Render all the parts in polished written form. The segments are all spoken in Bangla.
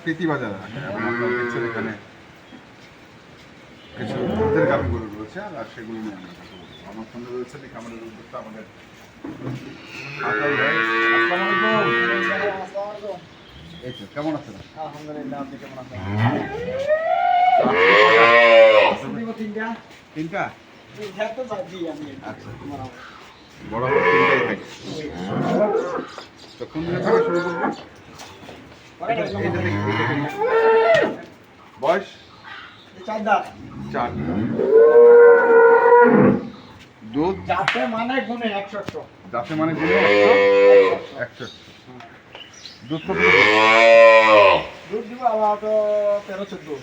প্রীতি বাজার এবং আপনারা দেখছেন এখানে কিছু দুধের গাভিগুলো রয়েছে আর সেগুলো নিয়ে আমরা কথা বলবো। আমার সঙ্গে রয়েছেন এই খামারের উদ্যোক্তা আমাদের আকাল ভাই। আসসালামু আলাইকুম। এই তো কেমন আছেন? আলহামদুলিল্লাহ, আপনি কেমন আছেন? তিনটা? তো যাচ্ছি আমি। আচ্ছা, বড় বড় তিনটাই খাই। তো কোন দিনের থেকে শুরু করবো? এইটা দেখি। বয়স 4 দাঁত। 4। দুধ যাতে মানে গুণে 100। যাতে মানে গুণে 100। দুধ কত দেবে? দুধ দিব আবার তো 13-14।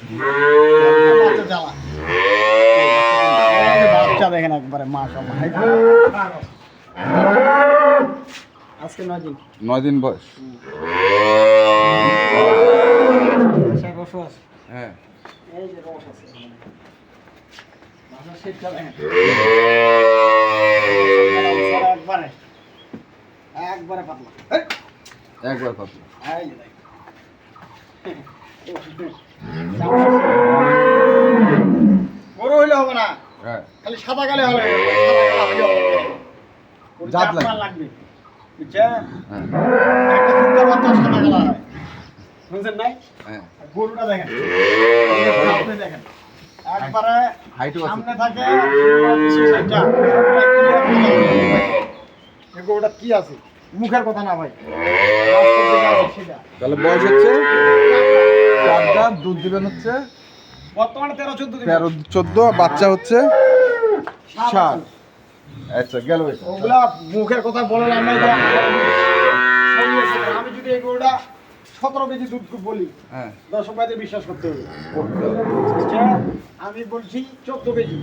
বাচ্চা জ্বালা। বাচ্চা দেখেন একবারে মাশাআল্লাহ। আজকে 9 দিন। 9 দিন বয়স। রস আছে। হ্যাঁ, এই যে রস আছে। মাথা সেটটা দেখেন। একবারে পাতলা। একবার পাতলা। এই যে দেখেন। বড় হইলে হবে না, হ্যাঁ, খালি সাদা কালে হবে। জাত লাগবে, বুঝছেন? হ্যাঁ, একটা কুত্তার বাচ্চা সাদা কালা হয়, বুঝছেন নাই? হ্যাঁ। গরুটা দেখেন, আপনি দেখেন একবারে হাইটও আছে। সামনে থাকে সাইডটা। এই গরুটা কি আছে? মুখের কথা না ভাই, বাস্তব যেটা আছে সেটা। তাহলে বয়স হচ্ছে 4 দাঁত, দুধ দিবেন হচ্ছে বর্তমানে 13-14 দিন। 13-14, বাচ্চা হচ্ছে 7। আচ্ছা, গেল এটা। ওগুলা মুখের কথা বললাম না। আমি যদি এই গরুটা 17 কেজি দুধ বলি, হ্যাঁ, দর্শক ভাইদের বিশ্বাস করতে হবে। করতে হবে। বুঝছেন? আমি বলছি 14 কেজি।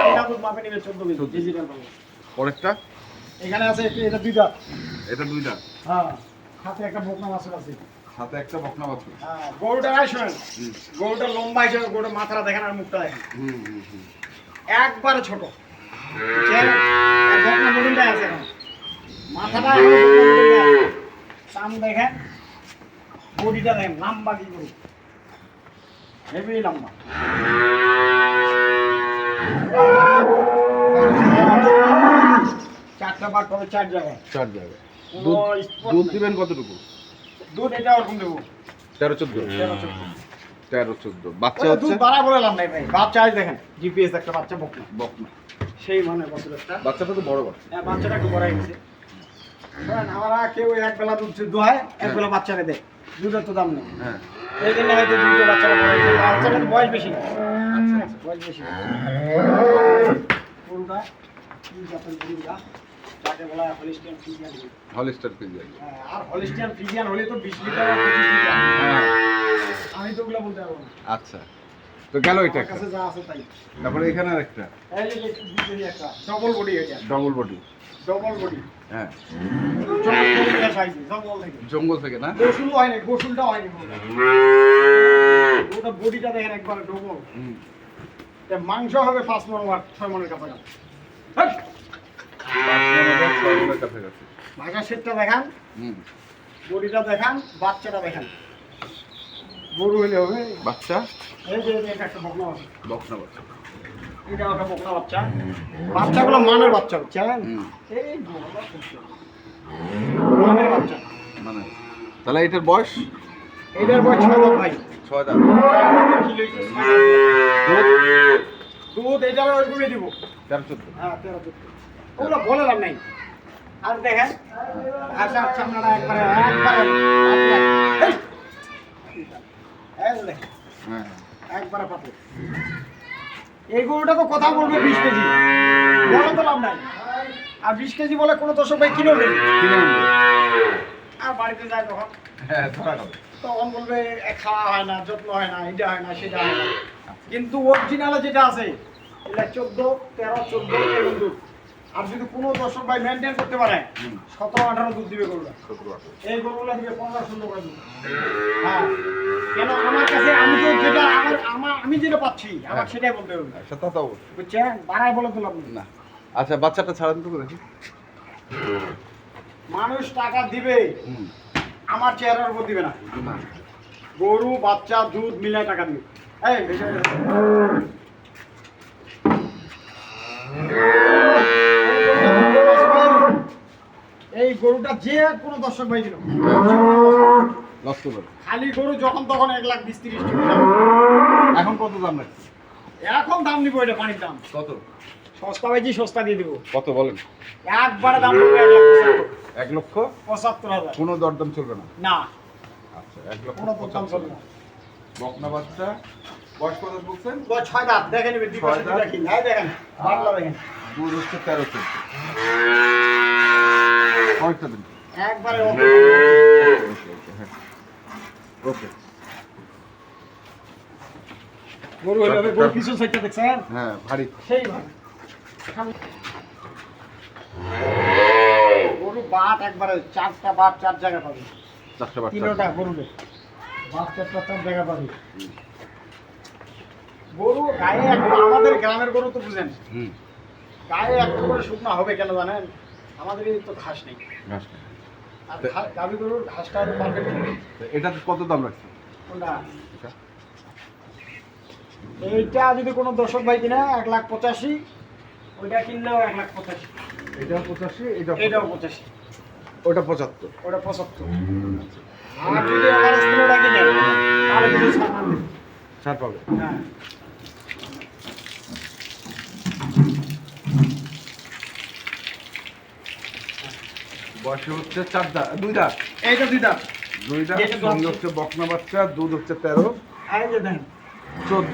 এটা দুধ মাপে নেবে 14 কেজি ডিজিটাল পাবো। পরেরটা? এখানে আছে এটা 2 দাঁত। এটা 2 দাঁত। হ্যাঁ, হাতে একটা বকনা মাছের আছে। সাথে একটা বকনা বাছুর। হ্যাঁ, গরুটা শুনেন, গরুটা লম্বা হিসেবে গরুটা মাথাটা দেখেন আর মুখটা দেখেন একবারে ছোট। বুঝছেন? আর বকনা মডেলটা আছে এখন, মাথাটা সাম দেখেন, বডিটা দেখেন লম্বা কি গরু, হেভি লম্বা। চারটা বার করে 4 জায়গায়। 4 জায়গায়। দুধ দিবেন কতটুকু? দুধ এটা ওরকম দেবো 13-14। 13-14। বাচ্চা দুধ হচ্ছে বাড়া বলে লাভ নাই ভাই। বাচ্চা আজ দেখেন, জিপিএস একটা বাচ্চা বকনা, বকনা। সেই মানে বছর একটা বাচ্চাটা তো বড় বড়। হ্যাঁ, বাচ্চাটা একটু বড় হয়ে গেছে। শোনেন, আমরা কেউ এক বেলা দুধ দোহায়, এক বেলা বাচ্চাকে দেয়, দুধের তো দাম নেই। হ্যাঁ, এই জন্য হয়তো দুটো বাচ্চারা বড় হয়েছে। বাচ্চাটার বয়স বেশি না। বয়স বেশি না। গরুটা কি জাতের গরুটা? যাকে বলা হয় হলিস্টিয়ান ফ্রিজিয়ান গরু। হলিস্টার ফ্রিজিয়ান। হ্যাঁ, আর হলিস্টিয়ান ফ্রিজিয়ান হলে তো 20 লিটার আর 25 লিটার। হ্যাঁ, আমি তো ওগুলো বলতে পারবো না। আচ্ছা। তো গেল এটা আমার একটা। কাছে যা আছে তাই। তারপরে এখানে আরেকটা এই যে দুধেরই একটা ডবল বডি, এটা ডবল বডি। Double body. হ্যাঁ, জঙ্গল থেকে জঙ্গল থেকে না? গোসুল হয় না, গোসুলটা হয়নি। ওটা বডিটা দেখেন একবারে ডবল। হুম। মাংস হবে 5 মণ আর 6 মণের কাছাকাছি। 5 মণের কাছাকাছি। ভাষা সেটটা দেখান, হুম। বডিটা দেখান, বাচ্চাটা দেখান। গরু হইলে হবে। বাচ্চা এই যে এটা একটা বকনা আছে, বকনা বাচ্চা। এটা একটা বকনা বাচ্চা। বাচ্চাগুলো মানের বাচ্চা, বুঝছেন? হুম। এই গরুটা মানের বাচ্চা। মানে তাহলে এটার বয়স? এটার বয়স 6 দাঁত ভাই। 6 দাঁত। দুধ এটারও ওইরকমই দিব। 13-14। হ্যাঁ, 13-14। ওগুলো বলে লাভ নাই। আর দেখেন আসার চামড়াটা একবারে এই দেখেন, হ্যাঁ, একবারে পাতলা। এই গরুটা তো কথা বলবে 20 কেজি, বলে তো লাভ নাই। আর 20 কেজি বলে কোনো দর্শক ভাই কিনে নেবে, কিনে আনবে। আর বাড়িতে যায় তখন, হ্যাঁ, ধরা গেল। তখন বলবে খাওয়া হয় না, যত্ন হয় না, এটা হয় না, সেটা হয় না। কিন্তু অরিজিনালে যেটা আছে এটা 14 এরকম দুধ। আর যদি কোনো দর্শক ভাই মেনটেন করতে পারে 17-18 দুধ দিবে গরুটা। 17-18। এই গরুগুলো দিবে 15-16 করে দুধ। হ্যাঁ, কেন আমার কাছে আমি তো যেটা আমি যেটা পাচ্ছি আমার সেটাই বলতে হবে, সেটা তো অবশ্যই। বুঝছেন? বাড়ায় বলে তো লাভ নেই। না। আচ্ছা, বাচ্চাটা ছাড়ান তো দেখি। মানুষ টাকা দিবে, হুম। আমার চেহারার উপর দিবে না। না গরু বাচ্চা দুধ মিলায় টাকা দিবে। এই বেশি হয়ে যাচ্ছে। এই গরুটা যে কোনো দর্শক ভাই দিল লস করে খালি গরু যখন তখন 1,20,30 টাকা। এখন কত দাম রাখছে? এখন দাম দিব, এটা পানির দাম। কত? সস্তা পাইছি, সস্তা দিয়ে দিব। কত বলেন? একবারে দাম দেবো 1,75,000 কোনো দরদাম চলবে না? না, আচ্ছা কোনো দাম চলবে না। বকনা বাচ্চা বয়স কত বলছেন? 6 দাঁত দেখে নেবে, দুই পাশে 6 দাঁত। দুইটা কিন। এই দেখেন, বাটলা দেখেন। দুধ হচ্ছে 13 কয়েকটা দিন। একবারে ওকে গরু এইভাবে গরু পিছন সাইডটা দেখছেন? হ্যাঁ ভারী। সেই ভাবে গরু বাট একবারে 4টা বাট 4 জায়গা পাবে। 4টা বাচ্চা। 3টা গরুরে বাট 4টা 4 জায়গা পাবে। গরু গায়ে একটু, আমাদের গ্রামের গরু তো বুঝেন, হুম গায়ে একটু করে শুকনা হবে কেন জানেন? আমাদের এই তো ঘাস নেই। ঘাস নেই। আর গাভী গরুর ঘাসটা পারফেক্ট। এটা কত দাম রাখছে? কোনটা? এটা? এইটা যদি কোনো দর্শক ভাই কিনে 1,85,000, ওইটা কিনলেও 1,85,000। এটাও 85, এটাও 85, ওটা 75। ওটা 75। আর যদি আমার স্কুলটা কিনে তাহলে কিছু ছাড় না দেবে। ছাড় পাবে। হ্যাঁ, বয়সে হচ্ছে 4 দাঁত, 2 দাঁত। এইটা 2 দাঁত। 2 দাঁত এটা সঙ্গে দশ। হচ্ছে বকনা বাচ্চা, দুধ হচ্ছে 13 এই যে দেন, 14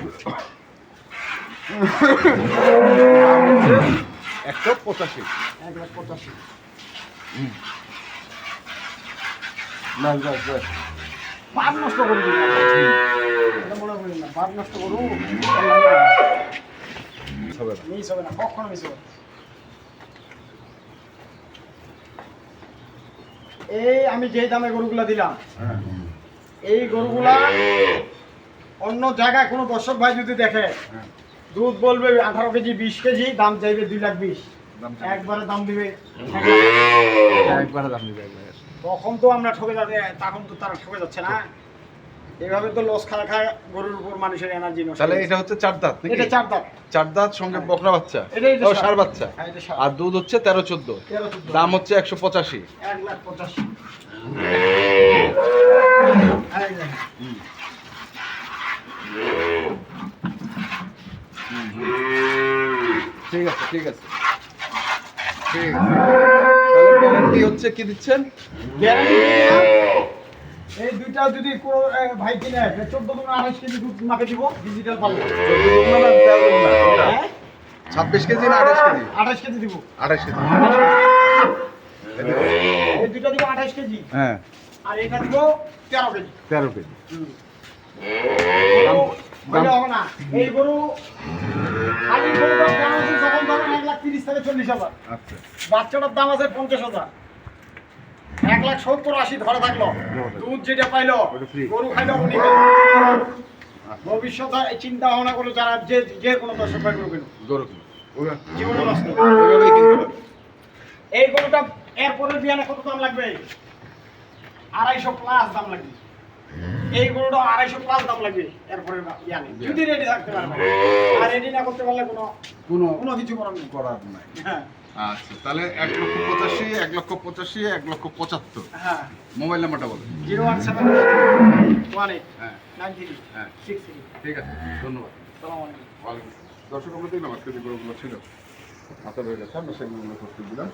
185। 1,85,000। না না বাদ নষ্ট করে দিন, এটা মনে করেন না, বাদ নষ্ট করু হবে না। মিস হবে না, কখনো মিস হবে না। এই আমি যেই দামে গরুগুলা দিলাম, হ্যাঁ এই গরুগুলা অন্য জায়গায় কোনো দর্শক ভাই যদি দেখে, হ্যাঁ দুধ বলবে 18 কেজি 20 কেজি, দাম চাইবে 2,20,000। দাম চাইবে। একবারে দাম দিবে। একবারে দাম দিবে একবারে। তখন তো আমরা ঠকে যাচ্ছে, তখন তো তারা ঠকে যাচ্ছে না। এভাবে তো লস খায় খায় গরুর উপর মানুষের এনার্জি নষ্ট। তাহলে এটা হচ্ছে 4 দাঁত নাকি? এটা 4 দাঁত। 4 দাঁত সঙ্গে হ্যাঁ। বকনা বাচ্চা। এটা ও ষাঁড় বাচ্চা। হ্যাঁ, এটা ষাঁড়। আর দুধ হচ্ছে 13-14। 13-14 দাম হচ্ছে 185। 1,85,000। এই দেখেন। ঠিক আছে ঠিক আছে ঠিক আছে। তাহলে গ্যারান্টি হচ্ছে কি দিচ্ছেন? গ্যারান্টি দিলাম, এই দুইটা যদি কোনো ভাই কিনে 14-28 কেজি দুধ মাকে দিব, ডিজিটাল পাল্লা। 26 কেজি না 28 কেজি? 28 কেজি দিব। 28 কেজি। এই দুইটা দিব 28 কেজি, হ্যাঁ আর এটা দিব 13 কেজি। 13 কেজি। বলে হবে না, এই গরু খালি গরুটার দাম আছে যখন ধরেন 1,30,000 থেকে 40,000, আচ্ছা বাচ্চাটার দাম আছে 50,000। 1,70,000-80 ধরে থাকলো, দুধ যেটা পাইলো ওটা free। গরু খাইলো উনি ভবিষ্যতে এই চিন্তা ভাবনা করে যারা যে যে কোনো দর্শক ভাই গরু কিনুক, গরু কিনো। জীবনে নষ্ট। ওইভাবেই কিনতে হবে। এই গরুটা এরপরের বিয়ানে কত দাম লাগবে? 250 প্লাস দাম লাগবে। এই গরুটা 250 প্লাস দাম লাগবে এরপরের বিয়ানে, যদি রেডি থাকতে পারবে। আর রেডি না করতে পারলে কোনো কিছু করার নেই। করার নাই। হ্যাঁ আচ্ছা তাহলে 1,85,000, 1,85,000, 1,75,000। হ্যাঁ, মোবাইল নাম্বারটা বলুন। 01718 হ্যাঁ 93 হ্যাঁ 63। ঠিক আছে ধন্যবাদ। আসসালামু আলাইকুম। দর্শক আমরা দেখলাম আজকে যে গরুগুলো ছিল হাতে রয়ে গেছে, আমরা সেগুলো করতে দিলাম।